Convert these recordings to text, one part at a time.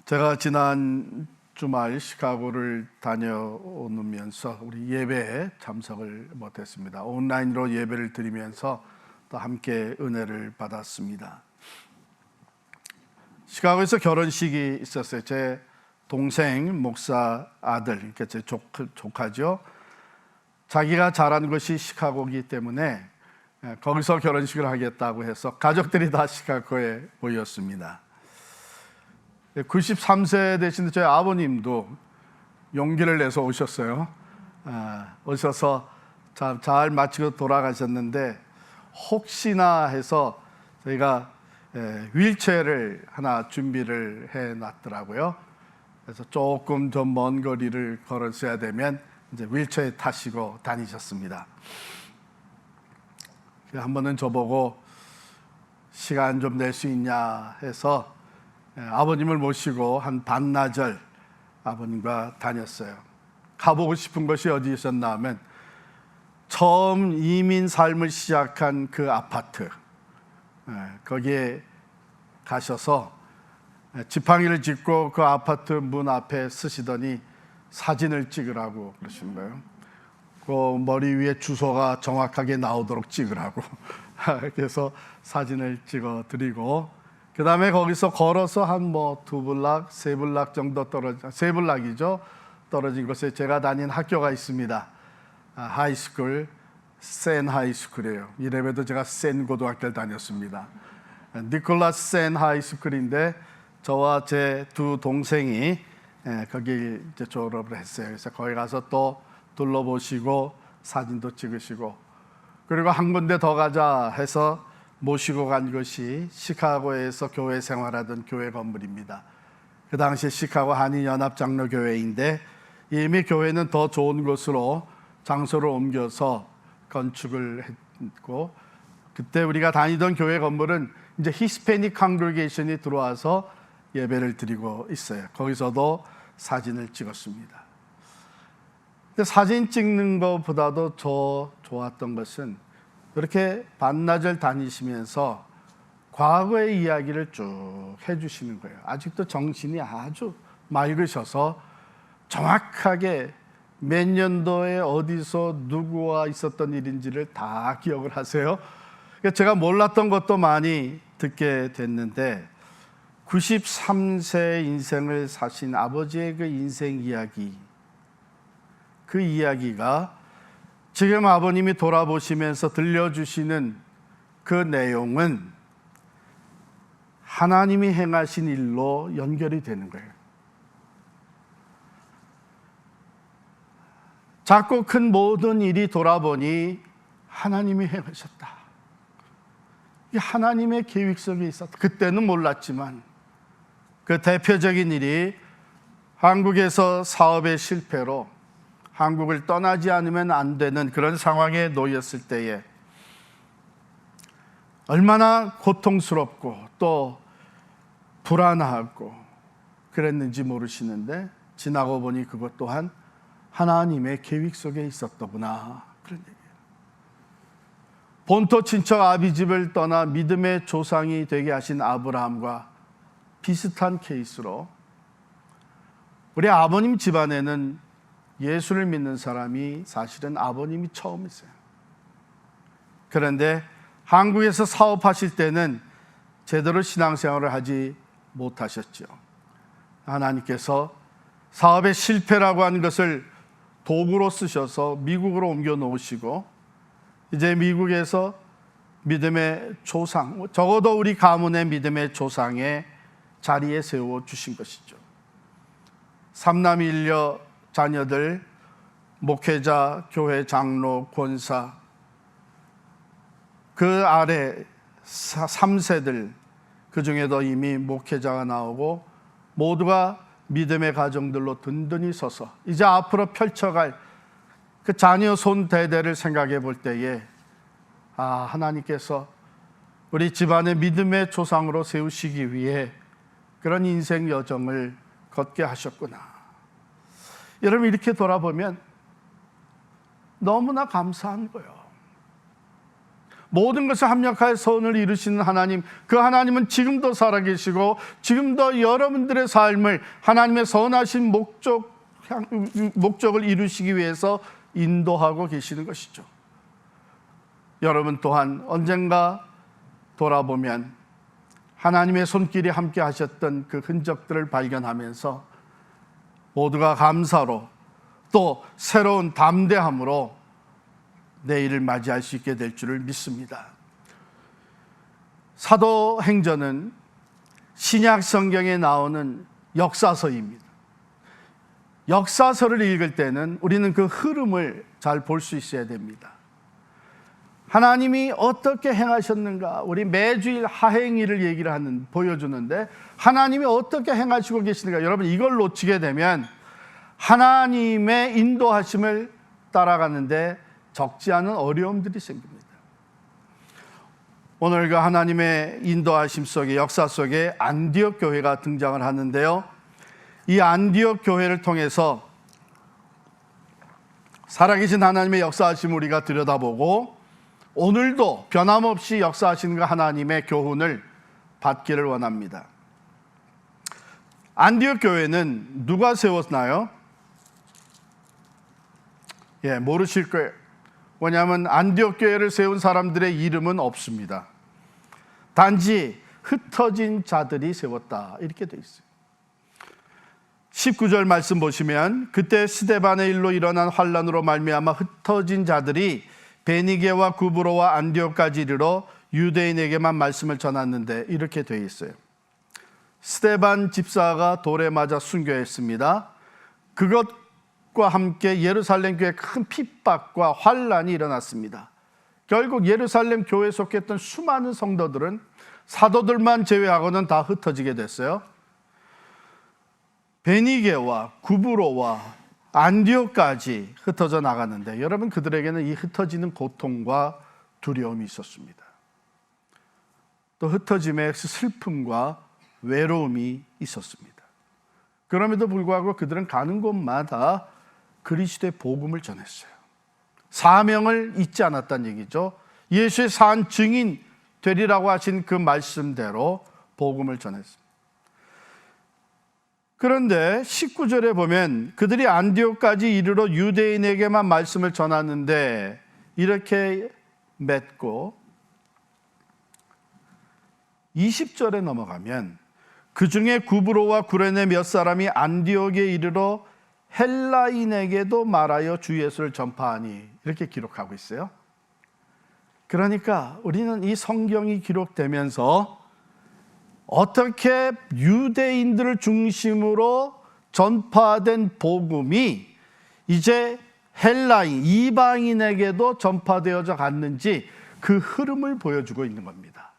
제가 지난 주말 시카고를 다녀오면서 우리 예배에 참석을 못했습니다. 온라인으로 예배를 드리면서 또 함께 은혜를 받았습니다. 시카고에서 결혼식이 있었어요. 제 동생 목사 아들, 그러니까 제 조카죠. 자기가 자란 곳이 시카고이기 때문에 거기서 결혼식을 하겠다고 해서 가족들이 다 시카고에 모였습니다. 93세 되신 저희 아버님도 용기를 내서 오셨어요. 오셔서 잘 마치고 돌아가셨는데 혹시나 해서 저희가 휠체어를 하나 준비를 해놨더라고요. 그래서 조금 더 먼 거리를 걸었어야 되면 이제 휠체어에 타시고 다니셨습니다. 한 번은 저보고 시간 좀 낼 수 있냐 해서 아버님을 모시고 한 반나절 아버님과 다녔어요. 가보고 싶은 곳이 어디 있었나 하면 처음 이민 삶을 시작한 그 아파트, 거기에 가셔서 지팡이를 짚고 그 아파트 문 앞에 서시더니 사진을 찍으라고 그러신 거예요. 그 머리 위에 주소가 정확하게 나오도록 찍으라고 그래서 사진을 찍어 드리고, 그 다음에 거기서 걸어서 한 두 블락, 세 블락 정도 세 블락이죠. 떨어진 곳에 제가 다닌 학교가 있습니다. 하이스쿨, 센 하이스쿨이에요. 이래봬도 제가 센 고등학교를 다녔습니다. 니콜라스 센 하이스쿨인데 저와 제 두 동생이 거기 이제 졸업을 했어요. 그래서 거기 가서 또 둘러보시고 사진도 찍으시고, 그리고 한 군데 더 가자 해서 모시고 간 것이 시카고에서 교회 생활하던 교회 건물입니다. 그 당시 시카고 한인연합장로교회인데 이미 교회는 더 좋은 곳으로 장소를 옮겨서 건축을 했고, 그때 우리가 다니던 교회 건물은 이제 히스패닉 컨그리게이션이 들어와서 예배를 드리고 있어요. 거기서도 사진을 찍었습니다. 근데 사진 찍는 것보다도 더 좋았던 것은 이렇게 반나절 다니시면서 과거의 이야기를 쭉 해주시는 거예요. 아직도 정신이 아주 맑으셔서 정확하게 몇 년도에 어디서 누구와 있었던 일인지를 다 기억을 하세요. 제가 몰랐던 것도 많이 듣게 됐는데 93세 인생을 사신 아버지의 그 인생 이야기, 그 이야기가 지금 아버님이 돌아보시면서 들려주시는 그 내용은 하나님이 행하신 일로 연결이 되는 거예요. 작고 큰 모든 일이 돌아보니 하나님이 행하셨다. 이 하나님의 계획 속에 있었다. 그때는 몰랐지만 그 대표적인 일이 한국에서 사업의 실패로 한국을 떠나지 않으면 안 되는 그런 상황에 놓였을 때에 얼마나 고통스럽고 또 불안하고 그랬는지 모르시는데 지나고 보니 그것 또한 하나님의 계획 속에 있었더구나, 그런 얘기예요. 본토 친척 아비집을 떠나 믿음의 조상이 되게 하신 아브라함과 비슷한 케이스로 우리 아버님 집안에는 예수를 믿는 사람이 사실은 아버님이 처음이세요. 그런데 한국에서 사업하실 때는 제대로 신앙생활을 하지 못하셨죠. 하나님께서 사업의 실패라고 하는 것을 도구로 쓰셔서 미국으로 옮겨 놓으시고 이제 미국에서 믿음의 조상, 적어도 우리 가문의 믿음의 조상의 자리에 세워주신 것이죠. 삼남일녀 자녀들, 목회자, 교회 장로, 권사, 그 아래 3세들, 그 중에도 이미 목회자가 나오고 모두가 믿음의 가정들로 든든히 서서 이제 앞으로 펼쳐갈 그 자녀 손 대대를 생각해 볼 때에 하나님께서 우리 집안의 믿음의 조상으로 세우시기 위해 그런 인생 여정을 걷게 하셨구나. 여러분, 이렇게 돌아보면 너무나 감사한 거예요. 모든 것을 합력하여 선을 이루시는 하나님, 그 하나님은 지금도 살아계시고 지금도 여러분들의 삶을 하나님의 선하신 목적을 이루시기 위해서 인도하고 계시는 것이죠. 여러분 또한 언젠가 돌아보면 하나님의 손길이 함께 하셨던 그 흔적들을 발견하면서 모두가 감사로 또 새로운 담대함으로 내일을 맞이할 수 있게 될 줄을 믿습니다. 사도행전은 신약 성경에 나오는 역사서입니다. 역사서를 읽을 때는 우리는 그 흐름을 잘 볼 수 있어야 됩니다. 하나님이 어떻게 행하셨는가, 우리 매주일 하행일을 보여주는데 하나님이 어떻게 행하시고 계시는가, 여러분 이걸 놓치게 되면 하나님의 인도하심을 따라가는데 적지 않은 어려움들이 생깁니다. 오늘 그 하나님의 인도하심 속에, 역사 속에 안디옥 교회가 등장을 하는데요, 이 안디옥 교회를 통해서 살아계신 하나님의 역사하심을 우리가 들여다보고 오늘도 변함없이 역사하시는 그 하나님의 교훈을 받기를 원합니다. 안디옥 교회는 누가 세웠나요? 모르실 거예요. 왜냐하면 안디옥 교회를 세운 사람들의 이름은 없습니다. 단지 흩어진 자들이 세웠다 이렇게 되어 있어요. 19절 말씀 보시면 그때 스데반의 일로 일어난 환란으로 말미암아 흩어진 자들이 베니게와 구브로와 안디옥까지 이르러 유대인에게만 말씀을 전했는데 이렇게 되어 있어요. 스데반 집사가 돌에 맞아 순교했습니다. 그것과 함께 예루살렘 교회에 큰 핍박과 환란이 일어났습니다. 결국 예루살렘 교회에 속했던 수많은 성도들은 사도들만 제외하고는 다 흩어지게 됐어요. 베니게와 구브로와 안디옥까지 흩어져 나갔는데 여러분, 그들에게는 이 흩어지는 고통과 두려움이 있었습니다. 또 흩어짐의 슬픔과 외로움이 있었습니다. 그럼에도 불구하고 그들은 가는 곳마다 그리스도의 복음을 전했어요. 사명을 잊지 않았다는 얘기죠. 예수의 산 증인 되리라고 하신 그 말씀대로 복음을 전했습니다. 그런데 19절에 보면 그들이 안디옥까지 이르러 유대인에게만 말씀을 전하는데 이렇게 맺고 20절에 넘어가면 그 중에 구브로와 구레네 몇 사람이 안디옥에 이르러 헬라인에게도 말하여 주 예수를 전파하니 이렇게 기록하고 있어요. 그러니까 우리는 이 성경이 기록되면서 어떻게 유대인들을 중심으로 전파된 복음이 이제 헬라인, 이방인에게도 전파되어져 갔는지 그 흐름을 보여주고 있는 겁니다.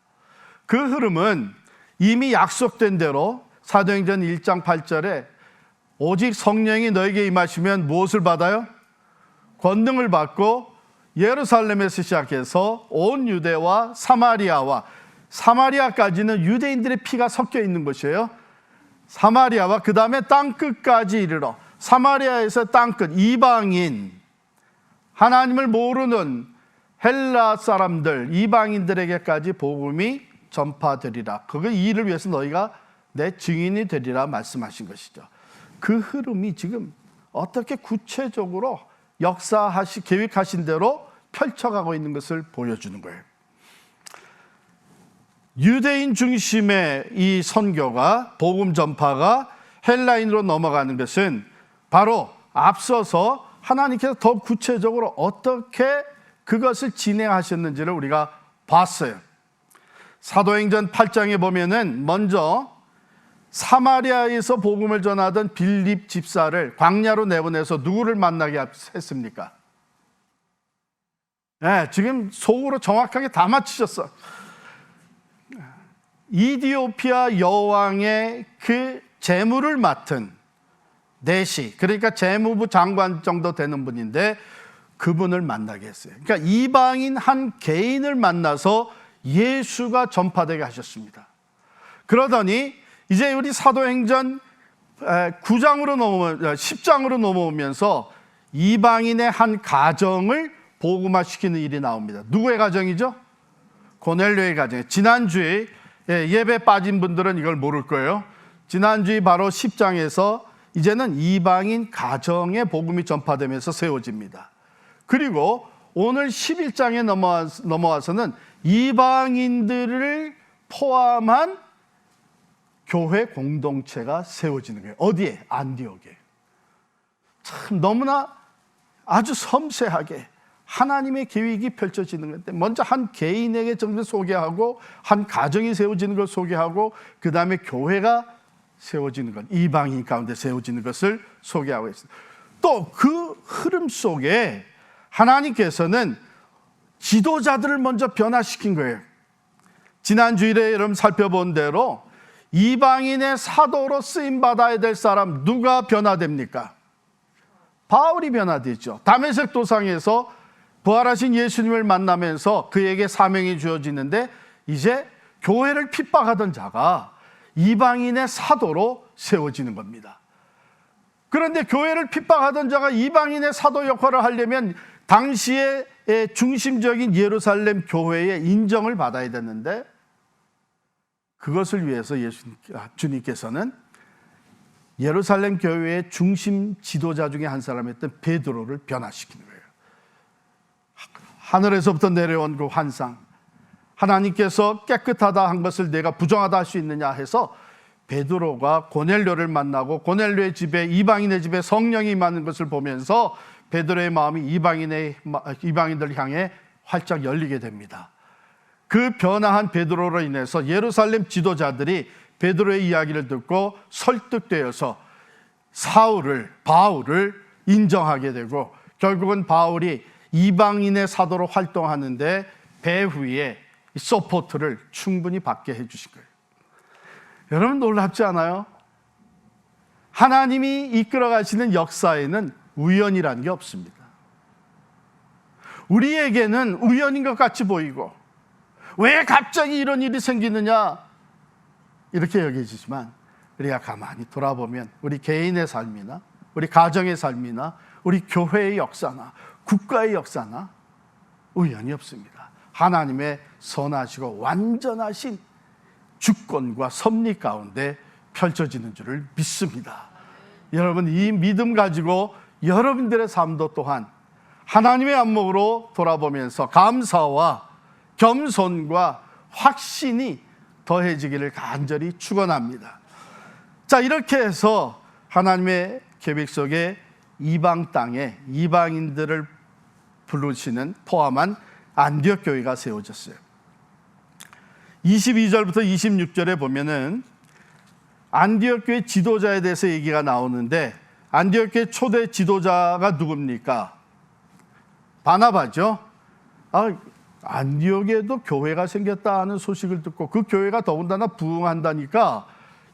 그 흐름은 이미 약속된 대로 사도행전 1장 8절에 오직 성령이 너에게 임하시면 무엇을 받아요? 권능을 받고 예루살렘에서 시작해서 온 유대와 사마리아까지는 유대인들의 피가 섞여 있는 것이에요. 사마리아와 그 다음에 땅끝까지 이르러 사마리아에서 땅끝, 이방인, 하나님을 모르는 헬라 사람들, 이방인들에게까지 복음이 전파되리라. 이 일을 위해서 너희가 내 증인이 되리라 말씀하신 것이죠. 그 흐름이 지금 어떻게 구체적으로 계획하신 대로 펼쳐가고 있는 것을 보여주는 거예요. 유대인 중심의 이 선교가, 복음 전파가 헬라인으로 넘어가는 것은 바로 앞서서 하나님께서 더 구체적으로 어떻게 그것을 진행하셨는지를 우리가 봤어요. 사도행전 8장에 보면은 먼저 사마리아에서 복음을 전하던 빌립 집사를 광야로 내보내서 누구를 만나게 했습니까? 지금 속으로 정확하게 다 맞추셨어. 이디오피아 여왕의 그 재무를 맡은 내시, 그러니까 재무부 장관 정도 되는 분인데 그분을 만나게 했어요. 그러니까 이방인 한 개인을 만나서 예수가 전파되게 하셨습니다. 그러더니 이제 우리 사도행전 10장으로 넘어오면서 이방인의 한 가정을 복음화시키는 일이 나옵니다. 누구의 가정이죠? 고넬료의 가정에, 지난주에 예배 빠진 분들은 이걸 모를 거예요. 지난주에 바로 10장에서 이제는 이방인 가정의 복음이 전파되면서 세워집니다. 그리고 오늘 11장에 넘어와서는 이방인들을 포함한 교회 공동체가 세워지는 거예요. 어디에? 안디옥에. 참 너무나 아주 섬세하게 하나님의 계획이 펼쳐지는 건데, 먼저 한 개인에게 정말 소개하고, 한 가정이 세워지는 걸 소개하고, 그 다음에 교회가 세워지는 것, 이방인 가운데 세워지는 것을 소개하고 있습니다. 또 그 흐름 속에 하나님께서는 지도자들을 먼저 변화시킨 거예요. 지난 주일에 여러분 살펴본 대로 이방인의 사도로 쓰임받아야 될 사람 누가 변화됩니까? 바울이 변화되죠. 다메섹 도상에서 부활하신 예수님을 만나면서 그에게 사명이 주어지는데, 이제 교회를 핍박하던 자가 이방인의 사도로 세워지는 겁니다. 그런데 교회를 핍박하던 자가 이방인의 사도 역할을 하려면 당시의 중심적인 예루살렘 교회의 인정을 받아야 됐는데, 그것을 위해서 주님께서는 예루살렘 교회의 중심 지도자 중에 한 사람이었던 베드로를 변화시키는 거예요. 하늘에서부터 내려온 그 환상, 하나님께서 깨끗하다 한 것을 내가 부정하다 할 수 있느냐 해서 베드로가 고넬료를 만나고, 고넬료의 집에, 이방인의 집에 성령이 임하는 것을 보면서 베드로의 마음이 이방인들 향해 활짝 열리게 됩니다. 그 변화한 베드로로 인해서 예루살렘 지도자들이 베드로의 이야기를 듣고 설득되어서 바울을 인정하게 되고, 결국은 바울이 이방인의 사도로 활동하는데 배후에 서포트를 충분히 받게 해주신 거예요. 여러분 놀랍지 않아요? 하나님이 이끌어 가시는 역사에는 우연이라는 게 없습니다. 우리에게는 우연인 것 같이 보이고, 왜 갑자기 이런 일이 생기느냐 이렇게 여겨지지만, 우리가 가만히 돌아보면 우리 개인의 삶이나 우리 가정의 삶이나 우리 교회의 역사나 국가의 역사나 우연이 없습니다. 하나님의 선하시고 완전하신 주권과 섭리 가운데 펼쳐지는 줄을 믿습니다. 여러분, 이 믿음 가지고 여러분들의 삶도 또한 하나님의 안목으로 돌아보면서 감사와 겸손과 확신이 더해지기를 간절히 축원합니다. 자, 이렇게 해서 하나님의 계획 속에 이방 땅에 이방인들을 부르시는 포함한 안디옥 교회가 세워졌어요. 22절부터 26절에 보면은 안디옥 교회 지도자에 대해서 얘기가 나오는데, 안디옥 교회 초대 지도자가 누굽니까? 바나바죠. 안디옥에도 교회가 생겼다 하는 소식을 듣고, 그 교회가 더군다나 부흥한다니까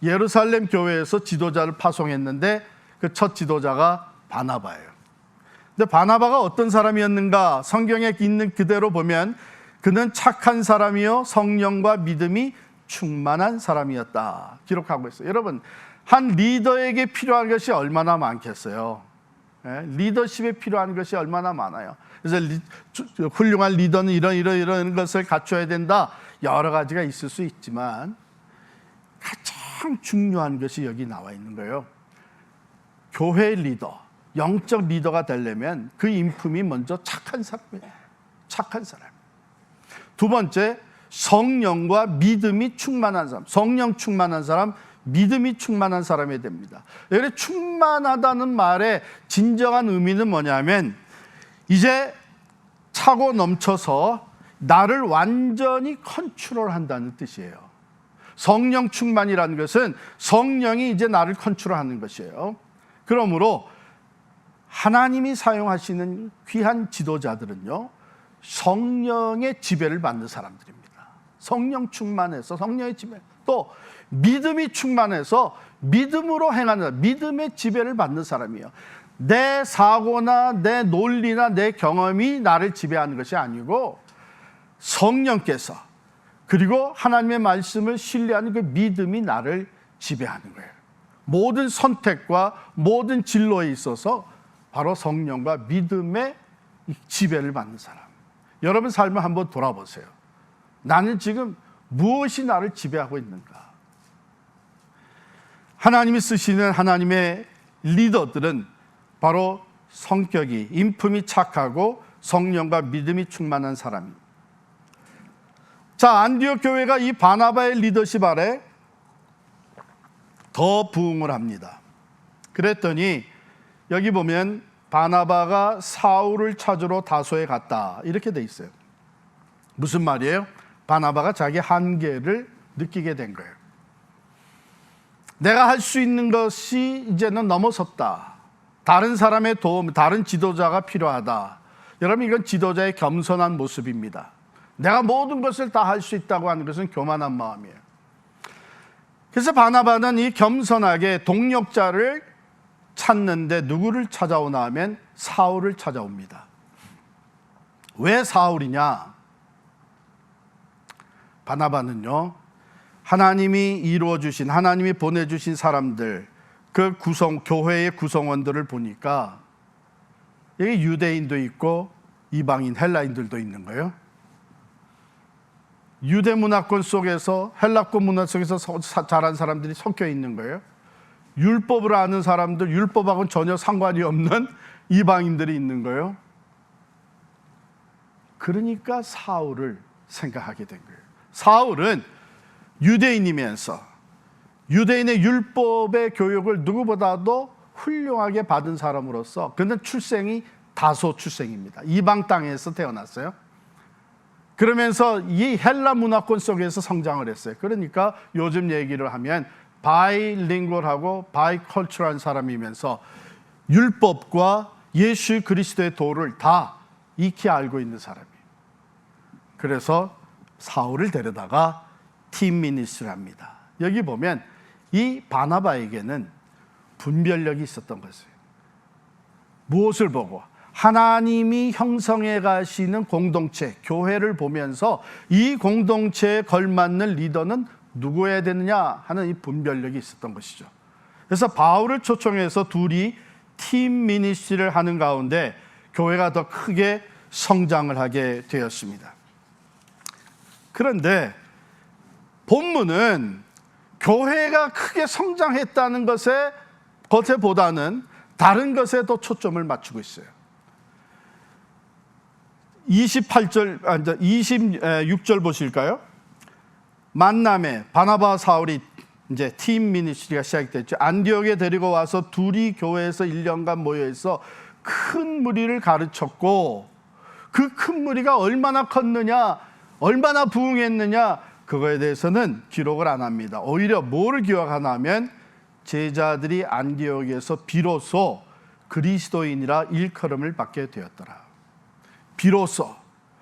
예루살렘 교회에서 지도자를 파송했는데, 그 첫 지도자가 바나바예요. 근데 바나바가 어떤 사람이었는가? 성경에 있는 그대로 보면 그는 착한 사람이요 성령과 믿음이 충만한 사람이었다 기록하고 있어요. 여러분, 한 리더에게 필요한 것이 얼마나 많겠어요? 리더십에 필요한 것이 얼마나 많아요. 그래서 훌륭한 리더는 이런 것을 갖춰야 된다, 여러 가지가 있을 수 있지만 가장 중요한 것이 여기 나와 있는 거예요. 교회 리더, 영적 리더가 되려면 그 인품이 먼저 착한 사람이에요. 착한 사람. 두 번째, 성령과 믿음이 충만한 사람. 성령 충만한 사람, 믿음이 충만한 사람이 됩니다. 여기 충만하다는 말의 진정한 의미는 뭐냐면, 이제 차고 넘쳐서 나를 완전히 컨트롤한다는 뜻이에요. 성령 충만이라는 것은 성령이 이제 나를 컨트롤하는 것이에요. 그러므로 하나님이 사용하시는 귀한 지도자들은요, 성령의 지배를 받는 사람들입니다. 성령 충만해서 성령의 지배, 또 믿음이 충만해서 믿음으로 행하는, 믿음의 지배를 받는 사람이에요. 내 사고나 내 논리나 내 경험이 나를 지배하는 것이 아니고 성령께서, 그리고 하나님의 말씀을 신뢰하는 그 믿음이 나를 지배하는 거예요. 모든 선택과 모든 진로에 있어서 바로 성령과 믿음의 지배를 받는 사람. 여러분 삶을 한번 돌아보세요. 나는 지금 무엇이 나를 지배하고 있는가? 하나님이 쓰시는 하나님의 리더들은 바로 성격이, 인품이 착하고 성령과 믿음이 충만한 사람입니다. 자, 안디옥 교회가 이 바나바의 리더십 아래 더 부흥을 합니다. 그랬더니 여기 보면 바나바가 사울을 찾으러 다소에 갔다 이렇게 돼 있어요. 무슨 말이에요? 바나바가 자기 한계를 느끼게 된 거예요. 내가 할 수 있는 것이 이제는 넘어섰다. 다른 사람의 도움, 다른 지도자가 필요하다. 여러분, 이건 지도자의 겸손한 모습입니다. 내가 모든 것을 다 할 수 있다고 하는 것은 교만한 마음이에요. 그래서 바나바는 이 겸손하게 동력자를 찾는데 누구를 찾아오나 하면 사울을 찾아옵니다. 왜 사울이냐? 바나바는요, 하나님이 이루어주신, 하나님이 보내주신 사람들, 그 교회의 구성원들을 보니까 여기 유대인도 있고 이방인, 헬라인들도 있는 거예요. 유대 문화권 속에서, 헬라권 문화 속에서 자란 사람들이 섞여 있는 거예요. 율법을 아는 사람들, 율법하고는 전혀 상관이 없는 이방인들이 있는 거예요. 그러니까 사울을 생각하게 된 거예요. 사울은 유대인이면서 유대인의 율법의 교육을 누구보다도 훌륭하게 받은 사람으로서, 그는 출생이 다소 출생입니다. 이방 땅에서 태어났어요. 그러면서 이 헬라 문화권 속에서 성장을 했어요. 그러니까 요즘 얘기를 하면 바이링구얼하고 바이컬처럴한 사람이면서 율법과 예수 그리스도의 도를 다 익히 알고 있는 사람이에요. 그래서 사울을 데려다가 팀 미니스트를 합니다. 여기 보면 이 바나바에게는 분별력이 있었던 것이에요. 무엇을 보고? 하나님이 형성해 가시는 공동체, 교회를 보면서 이 공동체에 걸맞는 리더는 누구여야 되느냐 하는 이 분별력이 있었던 것이죠. 그래서 바울을 초청해서 둘이 팀 미니스트리를 하는 가운데 교회가 더 크게 성장을 하게 되었습니다. 그런데 본문은 교회가 크게 성장했다는 것보다는 다른 것에 더 초점을 맞추고 있어요. 26절 보실까요? 만남에 바나바 사울이 이제 팀 미니스트리가 시작됐죠. 안디옥에 데리고 와서 둘이 교회에서 1년간 모여 있어 큰 무리를 가르쳤고, 그 큰 무리가 얼마나 컸느냐, 얼마나 부흥했느냐, 그거에 대해서는 기록을 안 합니다. 오히려 뭐를 기억하나 하면 제자들이 안디옥에서 비로소 그리스도인이라 일컬음을 받게 되었더라. 비로소,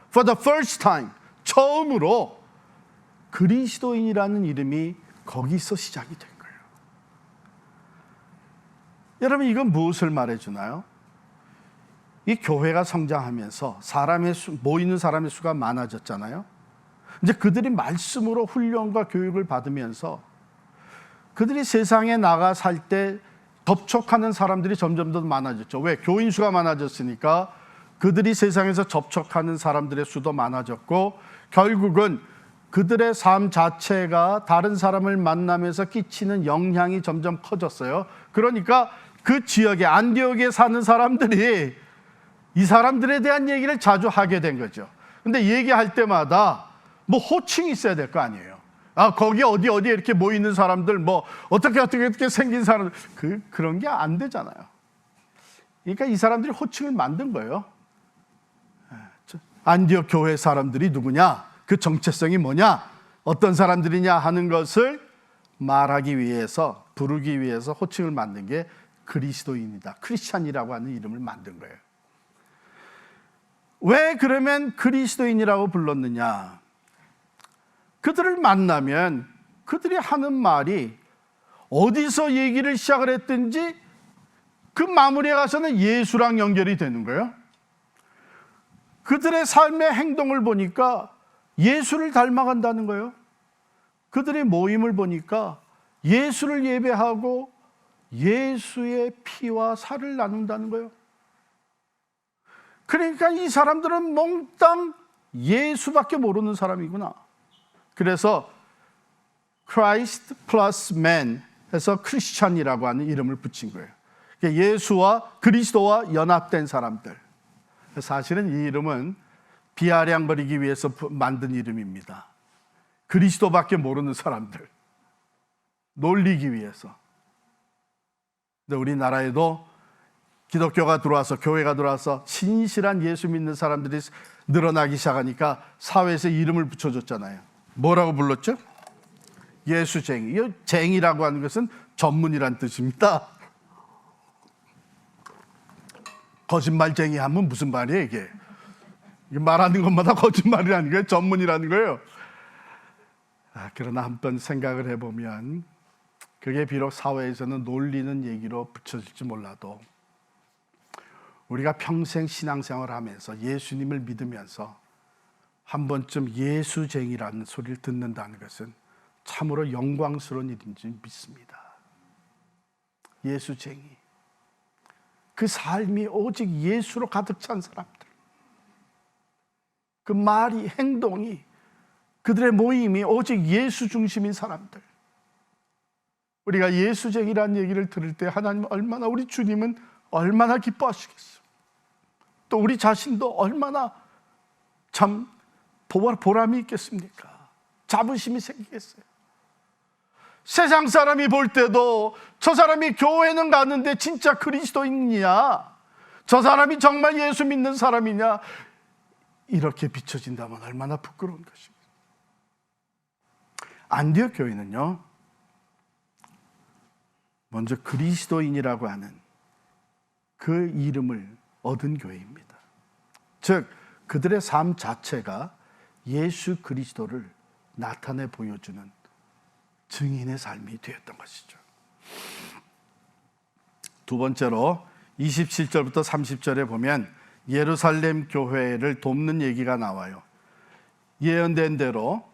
for the first time, 처음으로 그리스도인이라는 이름이 거기서 시작이 된 거예요. 여러분, 이건 무엇을 말해주나요? 이 교회가 성장하면서 모이는 사람의 수가 많아졌잖아요. 이제 그들이 말씀으로 훈련과 교육을 받으면서 그들이 세상에 나가 살 때 접촉하는 사람들이 점점 더 많아졌죠. 왜? 교인 수가 많아졌으니까 그들이 세상에서 접촉하는 사람들의 수도 많아졌고, 결국은 그들의 삶 자체가 다른 사람을 만나면서 끼치는 영향이 점점 커졌어요. 그러니까 그 지역에, 안디옥에 사는 사람들이 이 사람들에 대한 얘기를 자주 하게 된 거죠. 근데 얘기할 때마다 뭐 호칭이 있어야 될 거 아니에요. 아, 거기 어디 이렇게 모이는 사람들, 뭐 어떻게 생긴 사람들, 그런 게 안 되잖아요. 그러니까 이 사람들이 호칭을 만든 거예요. 안디옥 교회 사람들이 누구냐, 그 정체성이 뭐냐, 어떤 사람들이냐 하는 것을 말하기 위해서, 부르기 위해서 호칭을 만든 게 그리스도인이다, 크리스찬이라고 하는 이름을 만든 거예요. 왜 그러면 그리스도인이라고 불렀느냐? 그들을 만나면 그들이 하는 말이 어디서 얘기를 시작을 했든지 그 마무리에 가서는 예수랑 연결이 되는 거예요. 그들의 삶의 행동을 보니까 예수를 닮아간다는 거예요. 그들의 모임을 보니까 예수를 예배하고 예수의 피와 살을 나눈다는 거예요. 그러니까 이 사람들은 몽땅 예수밖에 모르는 사람이구나. 그래서 Christ plus man 해서 크리스천이라고 하는 이름을 붙인 거예요. 예수와 그리스도와 연합된 사람들. 사실은 이 이름은 비아냥거리기 위해서 만든 이름입니다. 그리스도밖에 모르는 사람들 놀리기 위해서. 근데 우리나라에도 기독교가 들어와서, 교회가 들어와서 신실한 예수 믿는 사람들이 늘어나기 시작하니까 사회에서 이름을 붙여줬잖아요. 뭐라고 불렀죠? 예수쟁이. 이 쟁이라고 하는 것은 전문이란 뜻입니다. 거짓말쟁이 하면 무슨 말이에요, 이게? 말하는 것마다 거짓말이라는 거예요, 전문이라는 거예요. 그러나 한번 생각을 해보면 그게 비록 사회에서는 놀리는 얘기로 붙여질지 몰라도 우리가 평생 신앙생활을 하면서 예수님을 믿으면서 한 번쯤 예수쟁이라는 소리를 듣는다는 것은 참으로 영광스러운 일인지 믿습니다. 예수쟁이. 그 삶이 오직 예수로 가득 찬 사람들. 그 말이, 행동이, 그들의 모임이 오직 예수 중심인 사람들. 우리가 예수쟁이라는 얘기를 들을 때 하나님 얼마나, 우리 주님은 얼마나 기뻐하시겠어요. 또 우리 자신도 얼마나 참 보람이 있겠습니까? 자부심이 생기겠어요. 세상 사람이 볼 때도 저 사람이 교회는 가는데 진짜 그리스도인이냐, 저 사람이 정말 예수 믿는 사람이냐, 이렇게 비춰진다면 얼마나 부끄러운 것입니다. 안디옥 교회는요, 먼저 그리스도인이라고 하는 그 이름을 얻은 교회입니다. 즉 그들의 삶 자체가 예수 그리스도를 나타내 보여주는 증인의 삶이 되었던 것이죠. 두 번째로 27절부터 30절에 보면 예루살렘 교회를 돕는 얘기가 나와요. 예언된 대로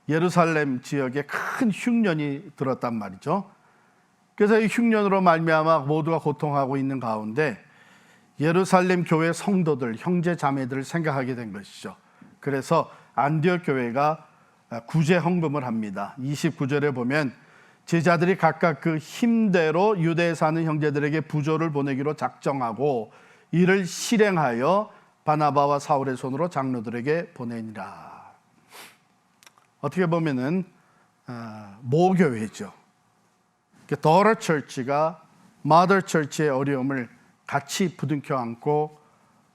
예루살렘 지역에 큰 흉년이 들었단 말이죠. 그래서 이 흉년으로 말미암아 모두가 고통하고 있는 가운데 예루살렘 교회 성도들, 형제 자매들을 생각하게 된 것이죠. 그래서 안디옥 교회가 구제 헌금을 합니다. 29절에 보면 제자들이 각각 그 힘대로 유대에 사는 형제들에게 부조를 보내기로 작정하고 이를 실행하여 바나바와 사울의 손으로 장로들에게 보내니라. 어떻게 보면은 모교회죠. daughter church가 mother church의 어려움을 같이 부둥켜 안고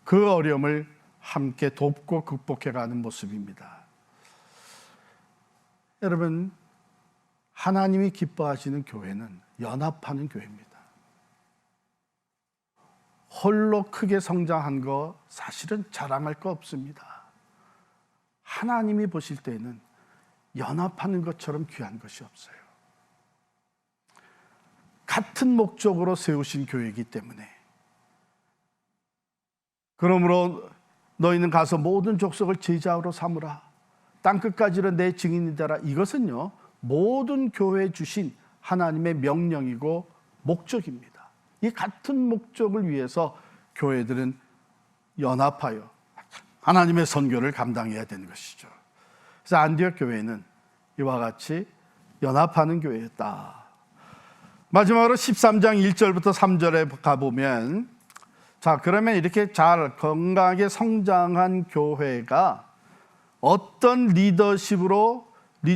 그 어려움을 함께 돕고 극복해가는 모습입니다. 여러분, 하나님이 기뻐하시는 교회는 연합하는 교회입니다. 홀로 크게 성장한 거 사실은 자랑할 거 없습니다. 하나님이 보실 때는 연합하는 것처럼 귀한 것이 없어요. 같은 목적으로 세우신 교회이기 때문에, 그러므로 너희는 가서 모든 족속을 제자로 삼으라, 땅끝까지로 내 증인이 되라. 이것은요, 모든 교회에 주신 하나님의 명령이고 목적입니다. 이 같은 목적을 위해서 교회들은 연합하여 하나님의 선교를 감당해야 되는 것이죠. 그래서 안디옥 교회는 이와 같이 연합하는 교회였다. 마지막으로 13장 1절부터 3절에 가보면, 자, 그러면 이렇게 잘 건강하게 성장한 교회가 어떤 리더십으로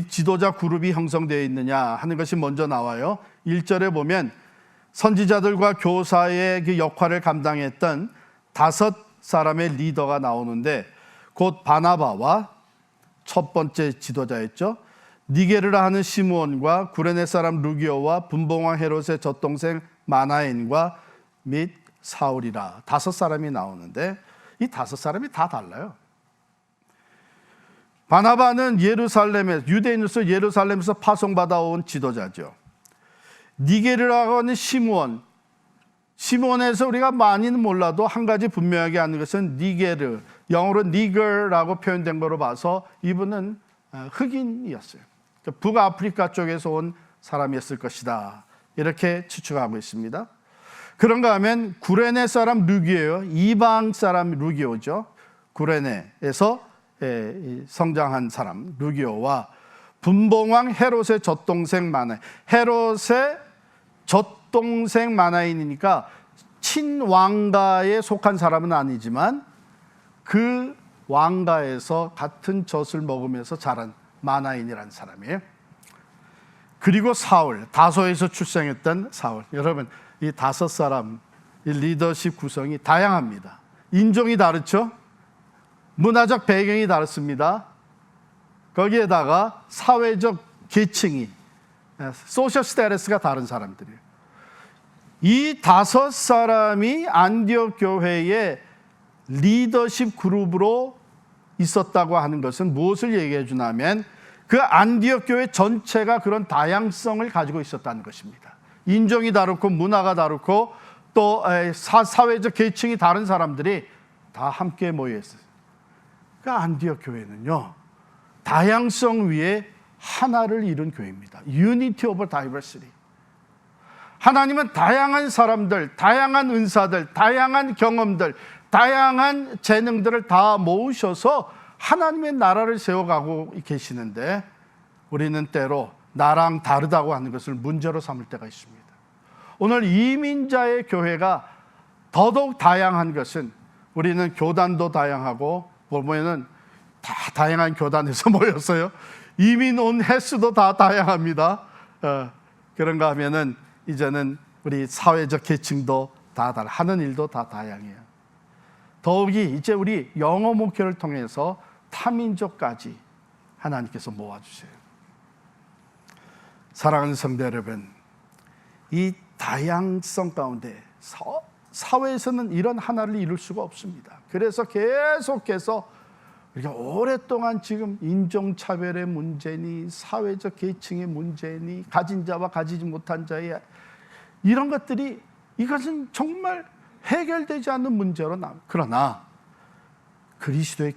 지도자 그룹이 형성되어 있느냐 하는 것이 먼저 나와요. 1절에 보면 선지자들과 교사의 그 역할을 감당했던 5사람의 리더가 나오는데, 곧 바나바와 첫 번째 지도자였죠. 니게르라 하는 시므온과 구레네 사람 루기오와 분봉왕 헤롯의 젖동생 마나엔과 및 사울이라. 5사람이 나오는데 이 5사람이 다 달라요. 바나바는 유대인으로서 예루살렘에서 파송받아온 지도자죠. 니게르라고 하는 시므온에서 우리가 많이는 몰라도 한 가지 분명하게 아는 것은 니게르, 영어로 니거라고 표현된 거로 봐서 이분은 흑인이었어요. 북아프리카 쪽에서 온 사람이었을 것이다, 이렇게 추측하고 있습니다. 그런가 하면 구레네 사람 루기오예요. 이방 사람 루기오죠. 구레네에서 성장한 사람 루기오와 분봉왕 헤롯의 젖동생 마나인. 헤롯의 젖동생 마나인이니까 친왕가에 속한 사람은 아니지만 그 왕가에서 같은 젖을 먹으면서 자란 마나인이라는 사람이에요. 그리고 사울, 다소에서 출생했던 사울. 여러분, 이 5사람 이 리더십 구성이 다양합니다. 인종이 다르죠? 문화적 배경이 다릅니다. 거기에다가 사회적 계층이, 소셜 스테이터스가 다른 사람들이에요. 이 5사람이 안디옥 교회의 리더십 그룹으로 있었다고 하는 것은 무엇을 얘기해 주냐면 그 안디옥 교회 전체가 그런 다양성을 가지고 있었다는 것입니다. 인종이 다르고 문화가 다르고 또 사회적 계층이 다른 사람들이 다 함께 모여 있어요. 그 안디옥 교회는요, 다양성 위에 하나를 이룬 교회입니다. Unity over Diversity. 하나님은 다양한 사람들, 다양한 은사들, 다양한 경험들, 다양한 재능들을 다 모으셔서 하나님의 나라를 세워가고 계시는데 우리는 때로 나랑 다르다고 하는 것을 문제로 삼을 때가 있습니다. 오늘 이민자의 교회가 더더욱 다양한 것은 우리는 교단도 다양하고 보면은 다 다양한 교단에서 모였어요. 이민 온 횟수도 다 다양합니다. 그런가 하면은 이제는 우리 사회적 계층도 다 하는 일도 다 다양해요. 더욱이 이제 우리 영어 목회를 통해서 타민족까지 하나님께서 모아주세요. 사랑하는 성도 여러분, 이 다양성 가운데 사회에서는 이런 하나를 이룰 수가 없습니다. 그래서 계속해서 우리가 오랫동안 지금 인종차별의 문제니 사회적 계층의 문제니 가진 자와 가지지 못한 자의 이런 것들이 이것은 정말 해결되지 않는 문제로 남아요. 그러나 그리스도의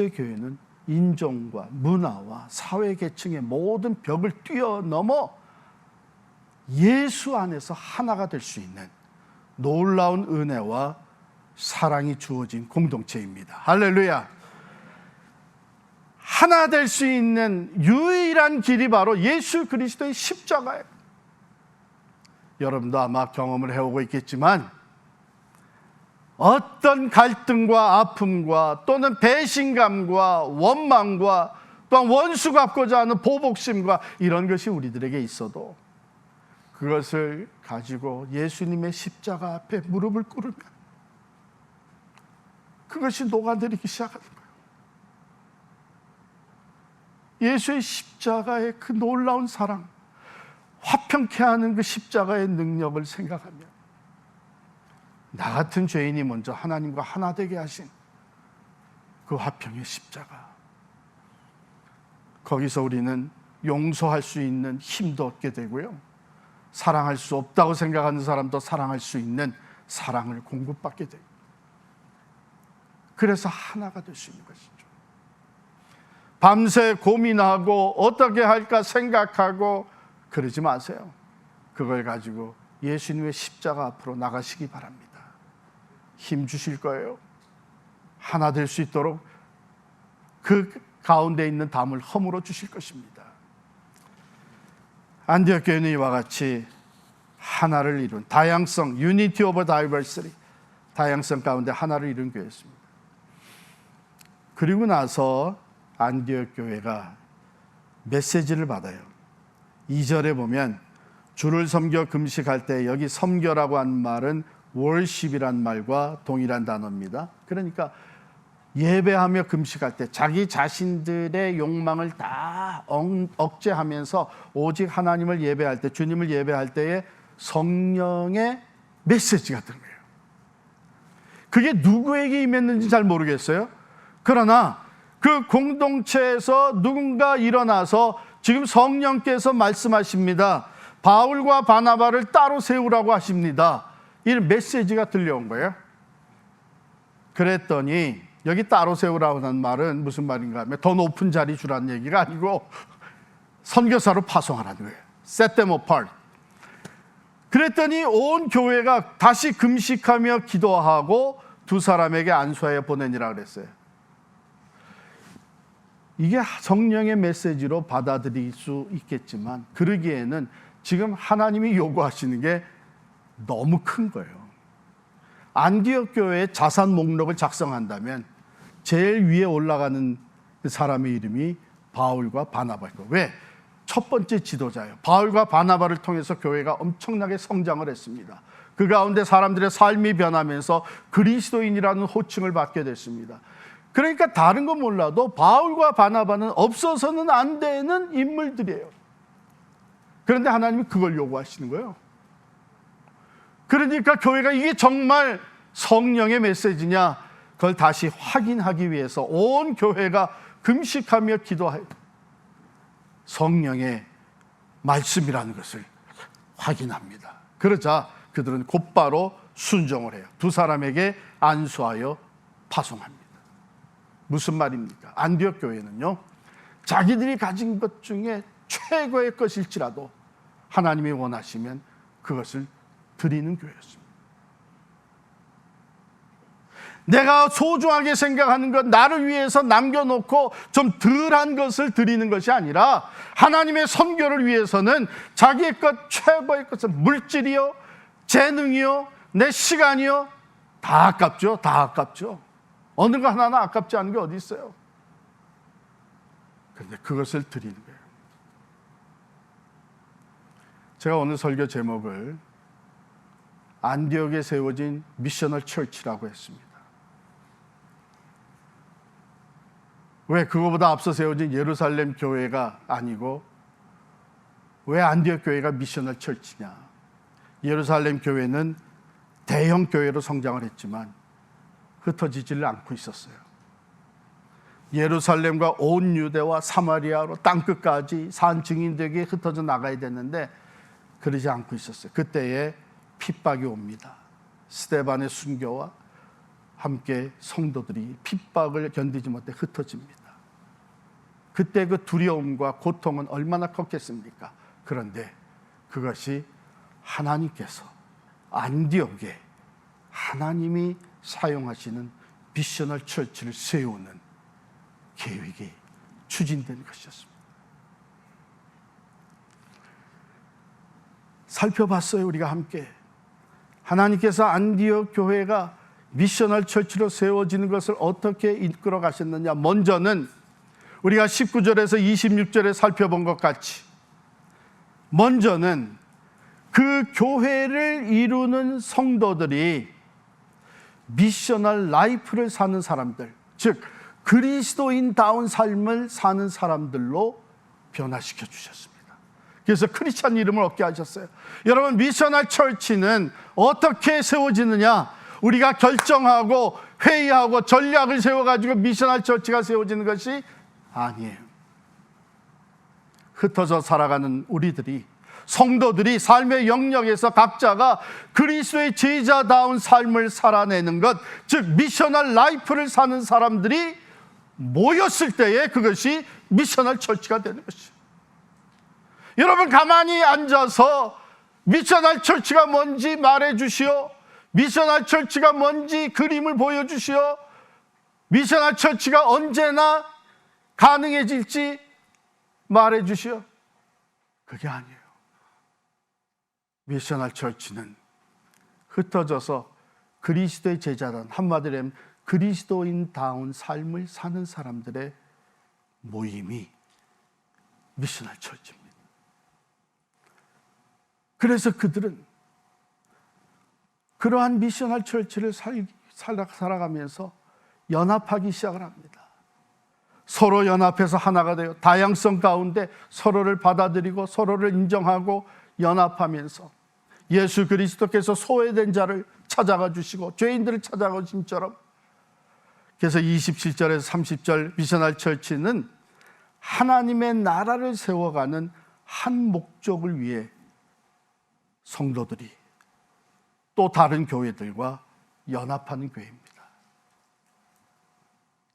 교회는 인종과 문화와 사회 계층의 모든 벽을 뛰어넘어 예수 안에서 하나가 될 수 있는 놀라운 은혜와 사랑이 주어진 공동체입니다. 할렐루야. 하나 될 수 있는 유일한 길이 바로 예수 그리스도의 십자가예요. 여러분도 아마 경험을 해오고 있겠지만 어떤 갈등과 아픔과 또는 배신감과 원망과 또한 원수 갚고자 하는 보복심과 이런 것이 우리들에게 있어도 그것을 가지고 예수님의 십자가 앞에 무릎을 꿇으면 그것이 녹아내리기 시작하는 거예요. 예수의 십자가의 그 놀라운 사랑, 화평케 하는 그 십자가의 능력을 생각하면 나 같은 죄인이 먼저 하나님과 하나 되게 하신 그 화평의 십자가, 거기서 우리는 용서할 수 있는 힘도 얻게 되고요, 사랑할 수 없다고 생각하는 사람도 사랑할 수 있는 사랑을 공급받게 돼요. 그래서 하나가 될 수 있는 것이죠. 밤새 고민하고 어떻게 할까 생각하고 그러지 마세요. 그걸 가지고 예수님의 십자가 앞으로 나가시기 바랍니다. 힘 주실 거예요. 하나 될 수 있도록 그 가운데 있는 담을 허물어 주실 것입니다. 안디옥 교회는 이와 같이 하나를 이룬 다양성, Unity over Diversity, 다양성 가운데 하나를 이룬 교회였습니다. 그리고 나서 안디옥 교회가 메시지를 받아요. 2절에 보면 주를 섬겨 금식할 때, 여기 섬겨라고 한 말은 worship이란 말과 동일한 단어입니다. 그러니까 예배하며 금식할 때 자기 자신들의 욕망을 다 억제하면서 오직 하나님을 예배할 때, 주님을 예배할 때에 성령의 메시지가 든 거예요. 그게 누구에게 임했는지 잘 모르겠어요. 그러나 그 공동체에서 누군가 일어나서 지금 성령께서 말씀하십니다. 바울과 바나바를 따로 세우라고 하십니다. 이 메시지가 들려온 거예요. 그랬더니 여기 따로 세우라고 하는 말은 무슨 말인가 하면 더 높은 자리 주라는 얘기가 아니고 선교사로 파송하라는 거예요. Set them apart. 그랬더니 온 교회가 다시 금식하며 기도하고 두 사람에게 안수하여 보내니라 그랬어요. 이게 성령의 메시지로 받아들일 수 있겠지만 그러기에는 지금 하나님이 요구하시는 게 너무 큰 거예요. 안디옥 교회의 자산 목록을 작성한다면 제일 위에 올라가는 사람의 이름이 바울과 바나바일 거예요. 왜? 첫 번째 지도자예요. 바울과 바나바를 통해서 교회가 엄청나게 성장을 했습니다. 그 가운데 사람들의 삶이 변하면서 그리스도인이라는 호칭을 받게 됐습니다. 그러니까 다른 건 몰라도 바울과 바나바는 없어서는 안 되는 인물들이에요. 그런데 하나님이 그걸 요구하시는 거예요. 그러니까 교회가 이게 정말 성령의 메시지냐, 그걸 다시 확인하기 위해서 온 교회가 금식하며 기도하여 성령의 말씀이라는 것을 확인합니다. 그러자 그들은 곧바로 순종을 해요. 두 사람에게 안수하여 파송합니다. 무슨 말입니까? 안디옥 교회는요, 자기들이 가진 것 중에 최고의 것일지라도 하나님이 원하시면 그것을 드리는 교회였습니다. 내가 소중하게 생각하는 것, 나를 위해서 남겨놓고 좀 덜한 것을 드리는 것이 아니라 하나님의 선교를 위해서는 자기의 것, 최고의 것을, 물질이요, 재능이요, 내 시간이요, 다 아깝죠. 다 아깝죠. 어느 거 하나는 아깝지 않은 게 어디 있어요. 그런데 그것을 드리는 거예요. 제가 오늘 설교 제목을 안디옥에 세워진 미셔널 처치라고 했습니다. 왜 그거보다 앞서 세워진 예루살렘 교회가 아니고 왜 안디옥 교회가 미셔널 처치냐? 예루살렘 교회는 대형 교회로 성장을 했지만 흩어지지를 않고 있었어요. 예루살렘과 온 유대와 사마리아로 땅끝까지 산 증인들에게 흩어져 나가야 됐는데 그러지 않고 있었어요. 그때에 핍박이 옵니다. 스데반의 순교와 함께 성도들이 핍박을 견디지 못해 흩어집니다. 그때 그 두려움과 고통은 얼마나 컸겠습니까? 그런데 그것이 하나님께서 안디옥에 하나님이 사용하시는 미셔널 처치를 세우는 계획이 추진된 것이었습니다. 살펴봤어요. 우리가 함께 하나님께서 안디옥 교회가 미셔널 처치로 세워지는 것을 어떻게 이끌어 가셨느냐. 먼저는 우리가 19절에서 26절에 살펴본 것 같이 먼저는 그 교회를 이루는 성도들이 미셔널 라이프를 사는 사람들, 즉 그리스도인다운 삶을 사는 사람들로 변화시켜 주셨습니다. 그래서 크리스찬 이름을 얻게 하셨어요. 여러분, 미셔널 처치는 어떻게 세워지느냐? 우리가 결정하고 회의하고 전략을 세워가지고 미셔널 처치가 세워지는 것이 아니에요. 흩어져 살아가는 우리들이, 성도들이 삶의 영역에서 각자가 그리스도의 제자다운 삶을 살아내는 것, 즉 미셔널 라이프를 사는 사람들이 모였을 때에 그것이 미셔널 처치가 되는 것이죠. 여러분, 가만히 앉아서 미셔널 처치가 뭔지 말해 주시오. 미셔널 처치가 뭔지 그림을 보여주시오. 미셔널 처치가 언제나 가능해질지 말해 주시오. 그게 아니에요. 미셔널 처치는 흩어져서 그리스도의 제자단, 한마디로 하면 그리스도인다운 삶을 사는 사람들의 모임이 미셔널 처치입니다. 그래서 그들은 그러한 미셔널 처치를 살아가면서 연합하기 시작을 합니다. 서로 연합해서 하나가 되어 다양성 가운데 서로를 받아들이고 서로를 인정하고 연합하면서 예수 그리스도께서 소외된 자를 찾아가 주시고 죄인들을 찾아가 주신처럼, 그래서 27절에서 30절 미셔널 처치는 하나님의 나라를 세워가는 한 목적을 위해 성도들이 또 다른 교회들과 연합하는 교회입니다.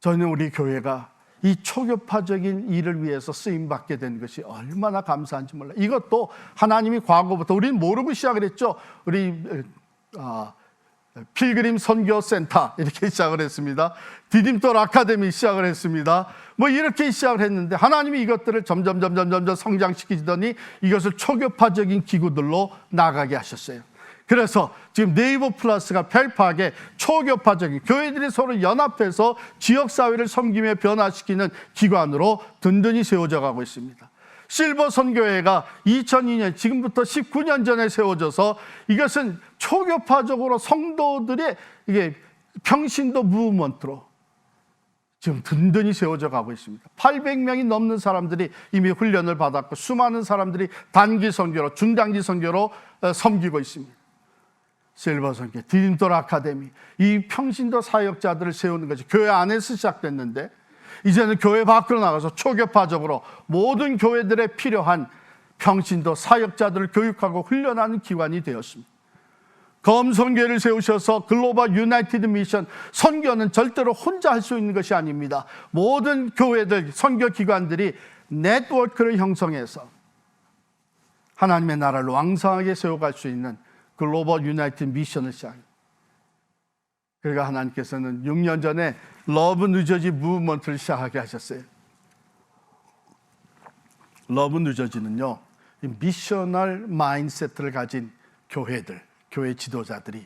저는 우리 교회가 이 초교파적인 일을 위해서 쓰임받게 된 것이 얼마나 감사한지 몰라요. 이것도 하나님이 과거부터, 우리는 모르고 시작을 했죠. 우리 필그림 선교센터 이렇게 시작을 했습니다. 디딤돌 아카데미 시작을 했습니다. 뭐 이렇게 시작을 했는데 하나님이 이것들을 점점 성장시키시더니 이것을 초교파적인 기구들로 나가게 하셨어요. 그래서 지금 네이버 플러스가 펠파하게 초교파적인 교회들이 서로 연합해서 지역사회를 섬기며 변화시키는 기관으로 든든히 세워져 가고 있습니다. 실버 선교회가 2002년 지금부터 19년 전에 세워져서 이것은 초교파적으로 성도들의 이게 평신도 무브먼트로 지금 든든히 세워져 가고 있습니다. 800명이 넘는 사람들이 이미 훈련을 받았고 수많은 사람들이 단기 선교로 중단기 선교로 섬기고 있습니다. 실버 선교, 디딤돌 아카데미, 이 평신도 사역자들을 세우는 것이 교회 안에서 시작됐는데 이제는 교회 밖으로 나가서 초교파적으로 모든 교회들에 필요한 평신도 사역자들을 교육하고 훈련하는 기관이 되었습니다. 검선교회를 세우셔서 글로벌 유나이티드 미션, 선교는 절대로 혼자 할 수 있는 것이 아닙니다. 모든 교회들, 선교기관들이 네트워크를 형성해서 하나님의 나라를 왕성하게 세워갈 수 있는 글로벌 유나이티드 미션을 시작합니다. 그러니까 하나님께서는 6년 전에 러브 뉴저지 무브먼트를 시작하게 하셨어요. 러브 뉴저지는요, 미셔널 마인드셋을 가진 교회들, 교회 지도자들이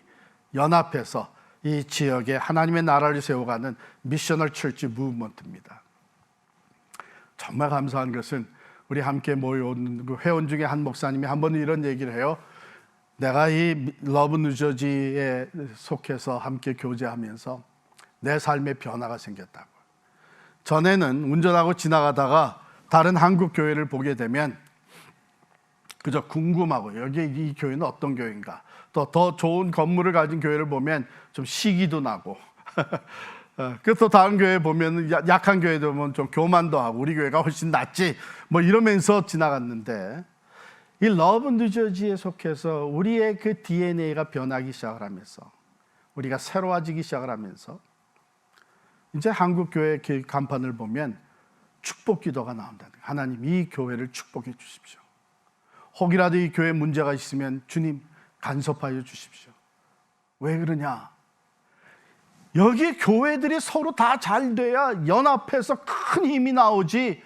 연합해서 이 지역에 하나님의 나라를 세워가는 미셔널 철치 무브먼트입니다. 정말 감사한 것은 우리 함께 모여온 그 회원 중에 한 목사님이 한 번은 이런 얘기를 해요. 내가 이 러브 뉴저지에 속해서 함께 교제하면서 내 삶에 변화가 생겼다고. 전에는 운전하고 지나가다가 다른 한국 교회를 보게 되면 그저 궁금하고 여기 이 교회는 어떤 교회인가, 또 더 좋은 건물을 가진 교회를 보면 좀 시기도 나고 또 다른 교회 보면 약한 교회도 보면 좀 교만도 하고 우리 교회가 훨씬 낫지 뭐 이러면서 지나갔는데, 이 러브 뉴저지에 속해서 우리의 그 DNA가 변하기 시작을 하면서 우리가 새로워지기 시작을 하면서 이제 한국 교회 간판을 보면 축복 기도가 나온다는 거예요. 하나님 이 교회를 축복해 주십시오. 혹이라도 이 교회에 문제가 있으면 주님 간섭하여 주십시오. 왜 그러냐? 여기 교회들이 서로 다 잘 돼야 연합해서 큰 힘이 나오지,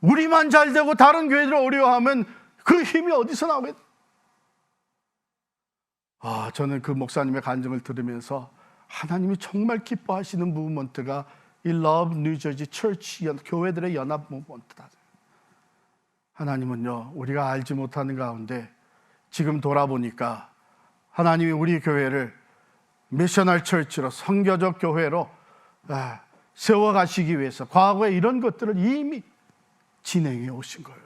우리만 잘 되고 다른 교회들 어려워하면 그 힘이 어디서 나오겠? 저는 그 목사님의 간증을 들으면서 하나님이 정말 기뻐하시는 무브먼트가 이 러브 뉴저지 처치 교회들의 연합 무브먼트다. 하나님은요, 우리가 알지 못하는 가운데 지금 돌아보니까 하나님이 우리 교회를 미셔널 처치로 선교적 교회로 세워가시기 위해서 과거에 이런 것들을 이미 진행해 오신 거예요.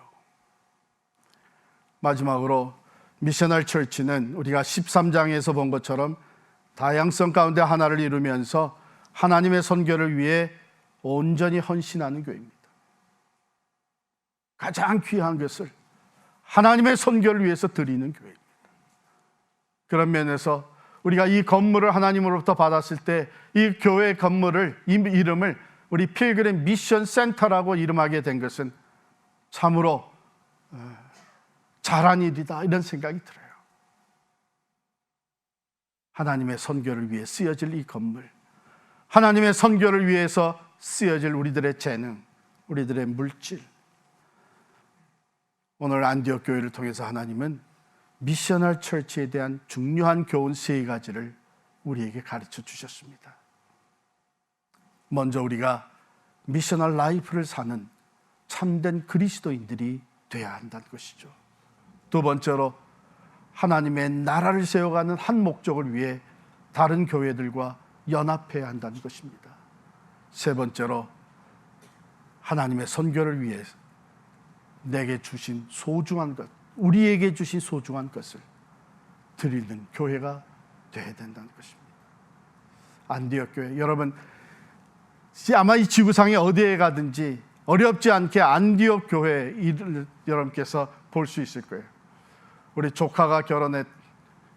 마지막으로 미셔널 처치는 우리가 13장에서 본 것처럼 다양성 가운데 하나를 이루면서 하나님의 선교를 위해 온전히 헌신하는 교회입니다. 가장 귀한 것을 하나님의 선교를 위해서 드리는 교회입니다. 그런 면에서 우리가 이 건물을 하나님으로부터 받았을 때 이 교회 건물을, 이 이름을 우리 필그림 미션 센터라고 이름하게 된 것은 참으로 잘한 일이다, 이런 생각이 들어요. 하나님의 선교를 위해 쓰여질 이 건물, 하나님의 선교를 위해서 쓰여질 우리들의 재능, 우리들의 물질. 오늘 안디옥 교회를 통해서 하나님은 미셔널 처치에 대한 중요한 교훈 3가지를 우리에게 가르쳐 주셨습니다. 먼저 우리가 미셔널 라이프를 사는 참된 그리스도인들이 되어야 한다는 것이죠. 두 번째로 하나님의 나라를 세워가는 한 목적을 위해 다른 교회들과 연합해야 한다는 것입니다. 세 번째로 하나님의 선교를 위해 내게 주신 소중한 것, 우리에게 주신 소중한 것을 드리는 교회가 되어야 된다는 것입니다. 안디옥 교회, 여러분 아마 이 지구상에 어디에 가든지 어렵지 않게 안디옥 교회 여러분께서 볼 수 있을 거예요. 우리 조카가 결혼해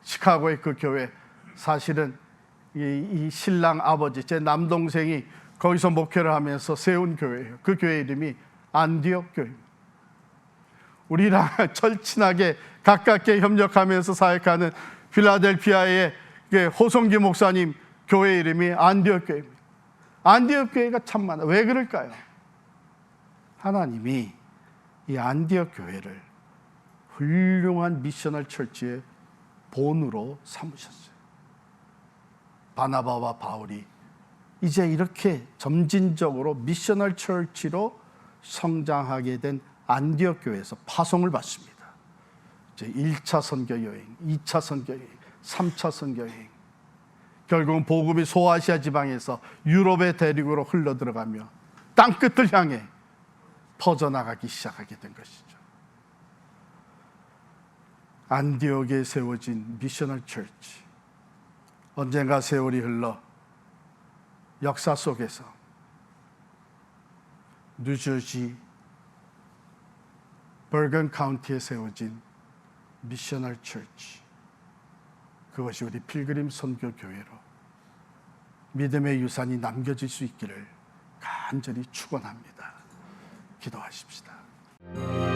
시카고의 그 교회, 사실은 이 신랑 아버지, 제 남동생이 거기서 목회를 하면서 세운 교회예요. 그 교회 이름이 안디옥 교회입니다. 우리랑 절친하게 가깝게 협력하면서 사역하는 필라델피아의 호성기 목사님 교회 이름이 안디옥 교회입니다. 안디옥 교회가 참 많아. 왜 그럴까요? 하나님이 이 안디옥 교회를 훌륭한 미셔널 처치의 본으로 삼으셨어요. 바나바와 바울이 이제 이렇게 점진적으로 미셔널 처치로 성장하게 된 안디옥 교회에서 파송을 받습니다. 이제 1차 선교 여행, 2차 선교 여행, 3차 선교 여행. 결국은 복음이 소아시아 지방에서 유럽의 대륙으로 흘러 들어가며 땅 끝을 향해 퍼져나가기 시작하게 된 것이죠. 안디옥에 세워진 미셔널 처치. 언젠가 세월이 흘러 역사 속에서 뉴저지 버건 카운티에 세워진 미셔널 처치, 그것이 우리 필그림 선교 교회로 믿음의 유산이 남겨질 수 있기를 간절히 축원합니다. 기도하십시다.